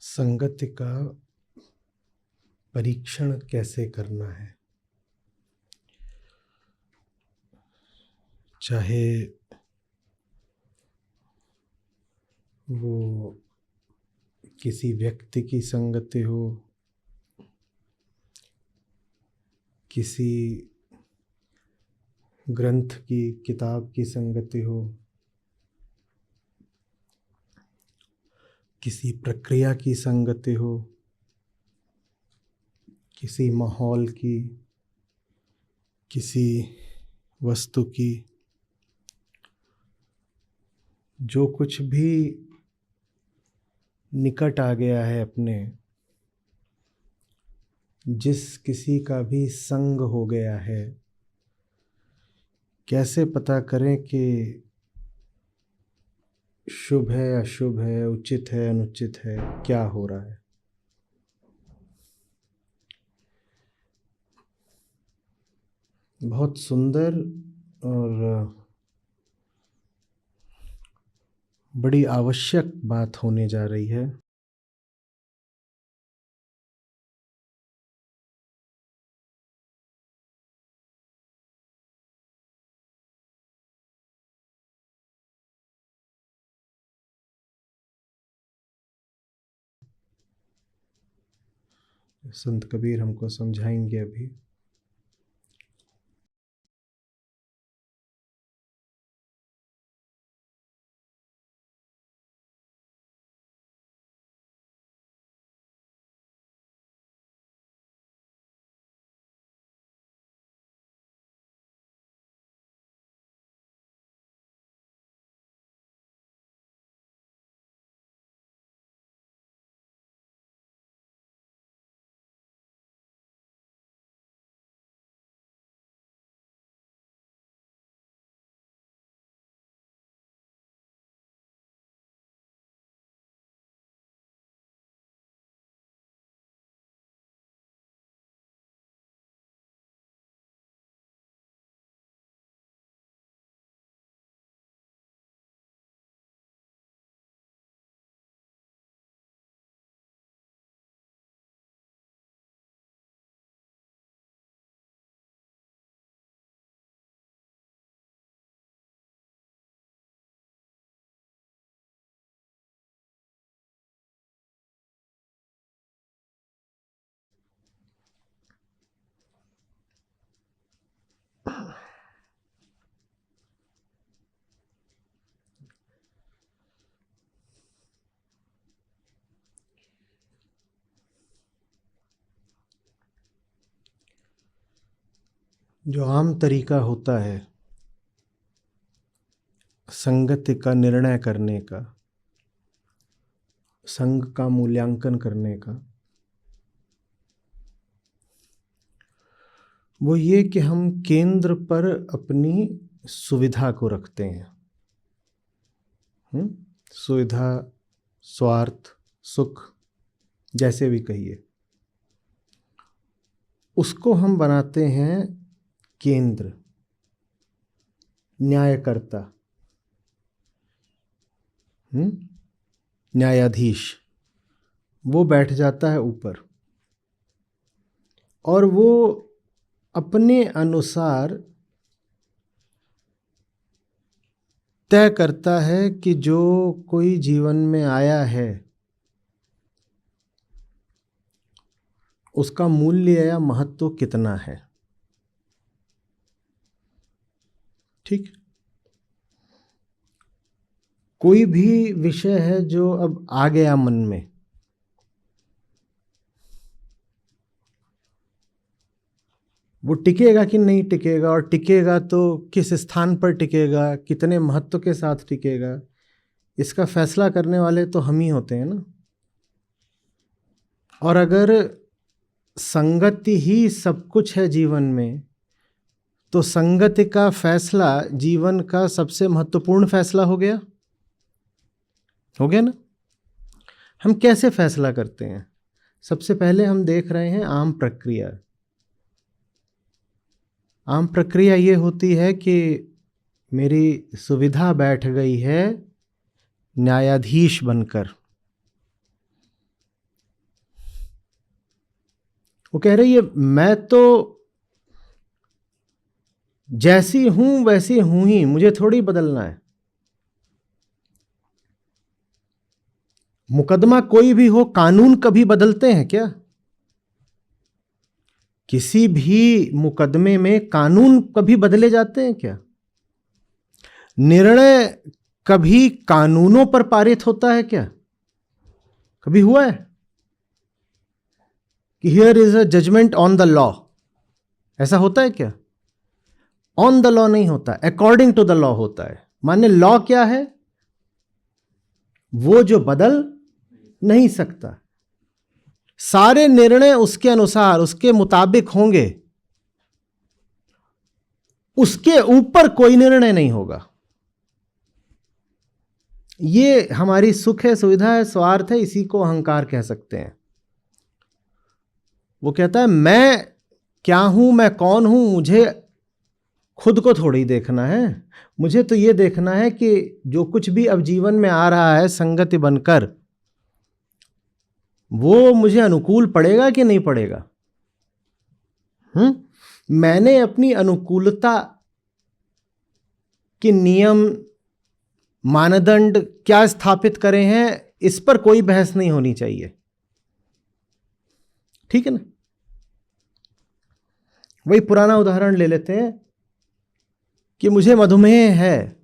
संगति का परीक्षण कैसे करना है। चाहे वो किसी व्यक्ति की संगति हो, किसी ग्रंथ की किताब की संगति हो, किसी प्रक्रिया की संगति हो, किसी माहौल की, किसी वस्तु की, जो कुछ भी निकट आ गया है अपने, जिस किसी का भी संग हो गया है, कैसे पता करें कि शुभ है अशुभ है, उचित है अनुचित है, क्या हो रहा है। बहुत सुंदर और बड़ी आवश्यक बात होने जा रही है। संत कबीर हमको समझाएंगे अभी। जो आम तरीका होता है संगति का निर्णय करने का, संग का मूल्यांकन करने का, वो ये कि हम केंद्र पर अपनी सुविधा को रखते हैं। सुविधा, स्वार्थ, सुख, जैसे भी कहिए, उसको हम बनाते हैं केंद्र, न्यायकर्ता, न्यायाधीश। वो बैठ जाता है ऊपर और वो अपने अनुसार तय करता है कि जो कोई जीवन में आया है उसका मूल्य या महत्व कितना है। ठीक, कोई भी विषय है जो अब आ गया मन में, वो टिकेगा कि नहीं टिकेगा, और टिकेगा तो किस स्थान पर टिकेगा, कितने महत्व के साथ टिकेगा, इसका फैसला करने वाले तो हम ही होते हैं ना। और अगर संगति ही सब कुछ है जीवन में, तो संगति का फैसला जीवन का सबसे महत्वपूर्ण फैसला हो गया ना। हम कैसे फैसला करते हैं? सबसे पहले हम देख रहे हैं आम प्रक्रिया। आम प्रक्रिया ये होती है कि मेरी सुविधा बैठ गई है न्यायाधीश बनकर, वो कह रही है मैं तो जैसी हूं वैसी हूं ही, मुझे थोड़ी बदलना है। मुकदमा कोई भी हो, कानून कभी बदलते हैं क्या? किसी भी मुकदमे में कानून कभी बदले जाते हैं क्या? निर्णय कभी कानूनों पर पारित होता है क्या? कभी हुआ है कि here is a judgement on the law? ऐसा होता है क्या? ऑन द लॉ नहीं होता, अकॉर्डिंग टू द लॉ होता है। माने लॉ क्या है? वो जो बदल नहीं सकता। सारे निर्णय उसके अनुसार, उसके मुताबिक होंगे, उसके ऊपर कोई निर्णय नहीं होगा। ये हमारी सुख है, सुविधा है, स्वार्थ है, इसी को अहंकार कह सकते हैं। वो कहता है मैं क्या हूं, मैं कौन हूं, मुझे खुद को थोड़ी देखना है। मुझे तो ये देखना है कि जो कुछ भी अब जीवन में आ रहा है संगति बनकर, वो मुझे अनुकूल पड़ेगा कि नहीं पड़ेगा। मैंने अपनी अनुकूलता के नियम, मानदंड क्या स्थापित करे हैं, इस पर कोई बहस नहीं होनी चाहिए। ठीक है ना? वही पुराना उदाहरण ले लेते हैं कि मुझे मधुमेह है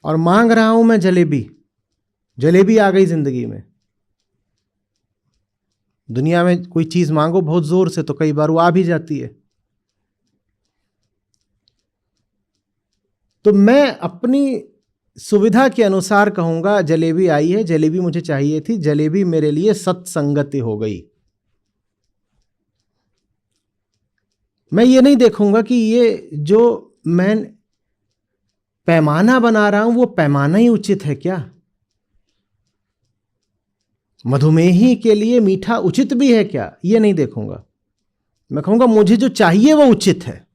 और मांग रहा हूं मैं जलेबी। जलेबी आ गई जिंदगी में। दुनिया में कोई चीज मांगो बहुत जोर से तो कई बार वो आ भी जाती है। तो मैं अपनी सुविधा के अनुसार कहूंगा जलेबी आई है, जलेबी मुझे चाहिए थी, जलेबी मेरे लिए सत्संगति हो गई। मैं ये नहीं देखूंगा कि ये जो मैं पैमाना बना रहा हूं वो पैमाना ही उचित है क्या। मधुमेही के लिए मीठा उचित भी है क्या, ये नहीं देखूंगा। मैं कहूंगा मुझे जो चाहिए वो उचित है।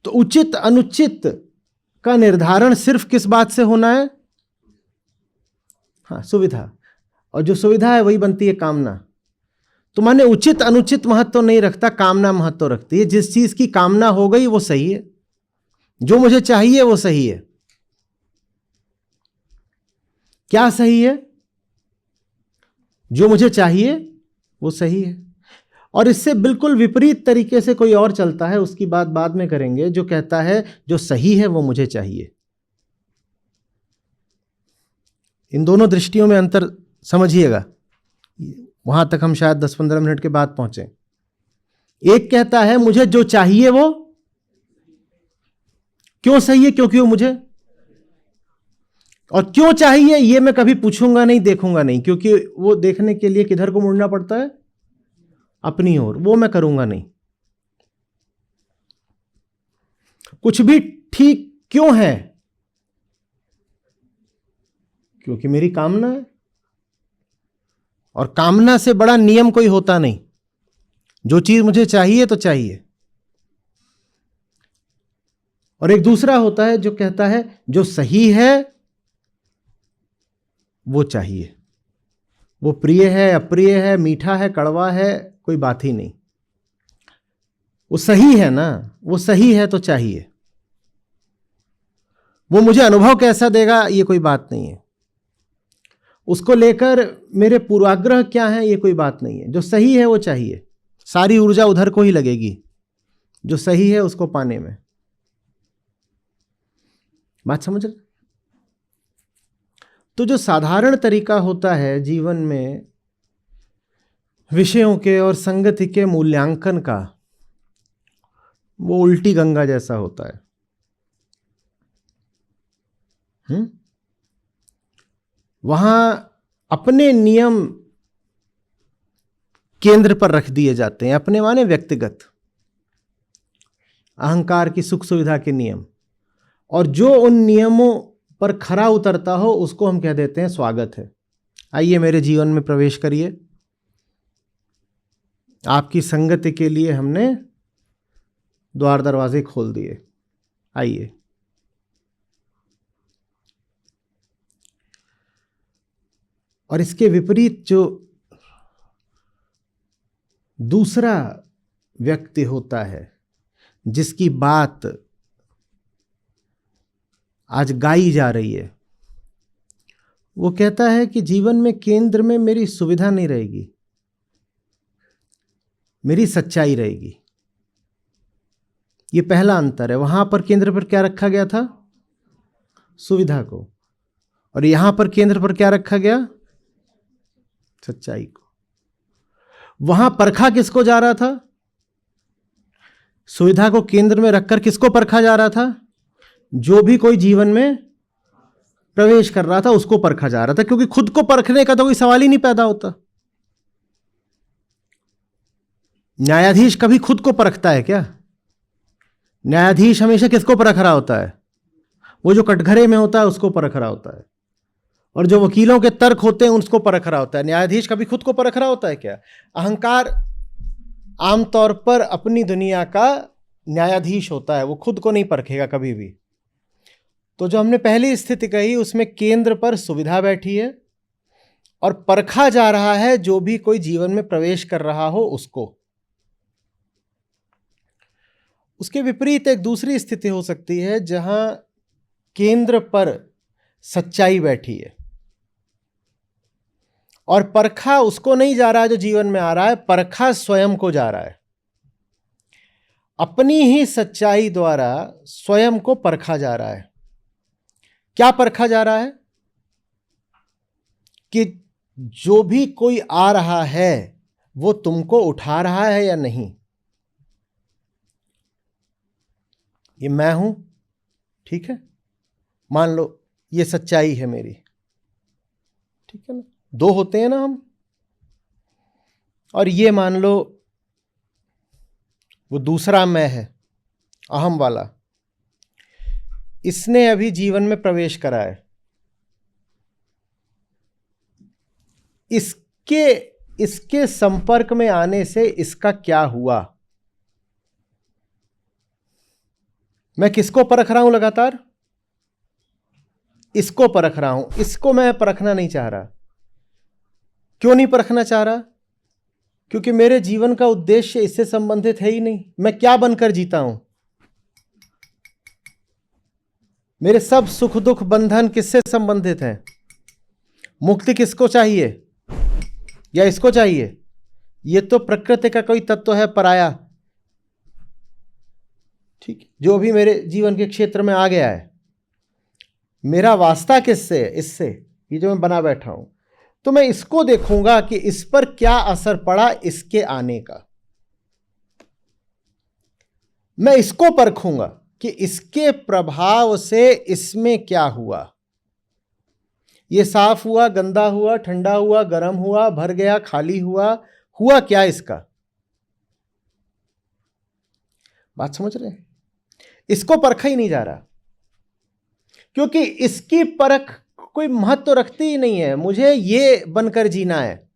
तो उचित अनुचित का निर्धारण सिर्फ किस बात से होना है? हाँ, सुविधा। और जो सुविधा है वही बनती है कामना। तो माने उचित अनुचित महत्व नहीं रखता, कामना महत्व रखती है। जिस चीज की कामना हो गई वो सही है, जो मुझे चाहिए वो सही है। क्या सही है? जो मुझे चाहिए वो सही है। और इससे बिल्कुल विपरीत तरीके से कोई और चलता है, उसकी बात बाद में करेंगे, जो कहता है जो सही है वो मुझे चाहिए। इन दोनों दृष्टियों में अंतर समझिएगा। वहां तक हम शायद 10-15 मिनट के बाद पहुंचे। एक कहता है मुझे जो चाहिए वो क्यों सही है? क्योंकि वो मुझे, और क्यों चाहिए ये मैं कभी पूछूंगा नहीं, देखूंगा नहीं, क्योंकि वो देखने के लिए किधर को मुड़ना पड़ता है? अपनी ओर। वो मैं करूंगा नहीं। कुछ भी ठीक क्यों है? क्योंकि मेरी कामना है। और कामना से बड़ा नियम कोई होता नहीं। जो चीज मुझे चाहिए तो चाहिए। और एक दूसरा होता है जो कहता है जो सही है वो चाहिए। वो प्रिय है, अप्रिय है, मीठा है, कड़वा है, कोई बात ही नहीं। वो सही है ना, वो सही है तो चाहिए। वो मुझे अनुभव कैसा देगा ये कोई बात नहीं है। उसको लेकर मेरे पूर्वाग्रह क्या है ये कोई बात नहीं है। जो सही है वो चाहिए। सारी ऊर्जा उधर को ही लगेगी जो सही है उसको पाने में। बात समझ रहे? तो जो साधारण तरीका होता है जीवन में विषयों के और संगति के मूल्यांकन का, वो उल्टी गंगा जैसा होता है। वहां अपने नियम केंद्र पर रख दिए जाते हैं। अपने माने व्यक्तिगत अहंकार की सुख सुविधा के नियम। और जो उन नियमों पर खरा उतरता हो उसको हम कह देते हैं स्वागत है, आइए मेरे जीवन में प्रवेश करिए। आपकी संगति के लिए हमने द्वार दरवाजे खोल दिए, आइए। और इसके विपरीत जो दूसरा व्यक्ति होता है, जिसकी बात आज गाई जा रही है, वो कहता है कि जीवन में केंद्र में मेरी सुविधा नहीं रहेगी, मेरी सच्चाई रहेगी। ये पहला अंतर है। वहां पर केंद्र पर क्या रखा गया था? सुविधा को। और यहां पर केंद्र पर क्या रखा गया? सच्चाई को। वहां परखा किसको जा रहा था? सुविधा को केंद्र में रखकर किसको परखा जा रहा था? जो भी कोई जीवन में प्रवेश कर रहा था उसको परखा जा रहा था, क्योंकि खुद को परखने का तो कोई सवाल ही नहीं पैदा होता। न्यायाधीश कभी खुद को परखता है क्या? न्यायाधीश हमेशा किसको परख रहा होता है? वो जो कटघरे में होता है उसको परख रहा होता है, और जो वकीलों के तर्क होते हैं उसको परख रहा होता है। न्यायाधीश कभी खुद को परख रहा होता है क्या? अहंकार आमतौर पर अपनी दुनिया का न्यायाधीश होता है, वो खुद को नहीं परखेगा कभी भी। तो जो हमने पहली स्थिति कही उसमें केंद्र पर सुविधा बैठी है और परखा जा रहा है जो भी कोई जीवन में प्रवेश कर रहा हो उसको। उसके विपरीत एक दूसरी स्थिति हो सकती है जहां केंद्र पर सच्चाई बैठी है और परखा उसको नहीं जा रहा है जो जीवन में आ रहा है, परखा स्वयं को जा रहा है। अपनी ही सच्चाई द्वारा स्वयं को परखा जा रहा है। क्या परखा जा रहा है? कि जो भी कोई आ रहा है वो तुमको उठा रहा है या नहीं। ये मैं हूं, ठीक है, मान लो ये सच्चाई है मेरी, ठीक है ना। दो होते हैं ना हम, और ये मान लो वो दूसरा मैं है, अहम वाला, इसने अभी जीवन में प्रवेश करा है। इसके संपर्क में आने से इसका क्या हुआ? मैं किसको परख रहा हूं लगातार? इसको परख रहा हूं। इसको मैं परखना नहीं चाह रहा। क्यों नहीं परखना चाह रहा? क्योंकि मेरे जीवन का उद्देश्य इससे संबंधित है ही नहीं। मैं क्या बनकर जीता हूं? मेरे सब सुख दुख बंधन किससे संबंधित हैं? मुक्ति किसको चाहिए या इसको चाहिए? ये तो प्रकृति का कोई तत्व है पराया, ठीक, जो भी मेरे जीवन के क्षेत्र में आ गया है। मेरा वास्ता किससे है? इससे, ये जो मैं बना बैठा हूं। तो मैं इसको देखूंगा कि इस पर क्या असर पड़ा इसके आने का। मैं इसको परखूंगा कि इसके प्रभाव से इसमें क्या हुआ। ये साफ हुआ, गंदा हुआ, ठंडा हुआ, गर्म हुआ, भर गया, खाली हुआ क्या इसका? बात समझ रहे हैं? इसको परखा ही नहीं जा रहा, क्योंकि इसकी परख कोई महत्व रखती ही नहीं है। मुझे ये बनकर जीना है।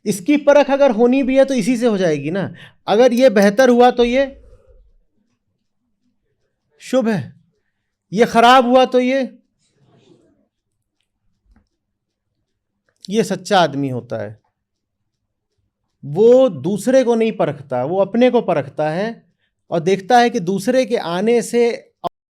इसकी परख अगर होनी भी है तो इसी से हो जाएगी ना। अगर ये बेहतर हुआ तो ये शुभ है, ये खराब हुआ तो ये सच्चा आदमी होता है। वो दूसरे को नहीं परखता, वो अपने को परखता है और देखता है कि दूसरे के आने से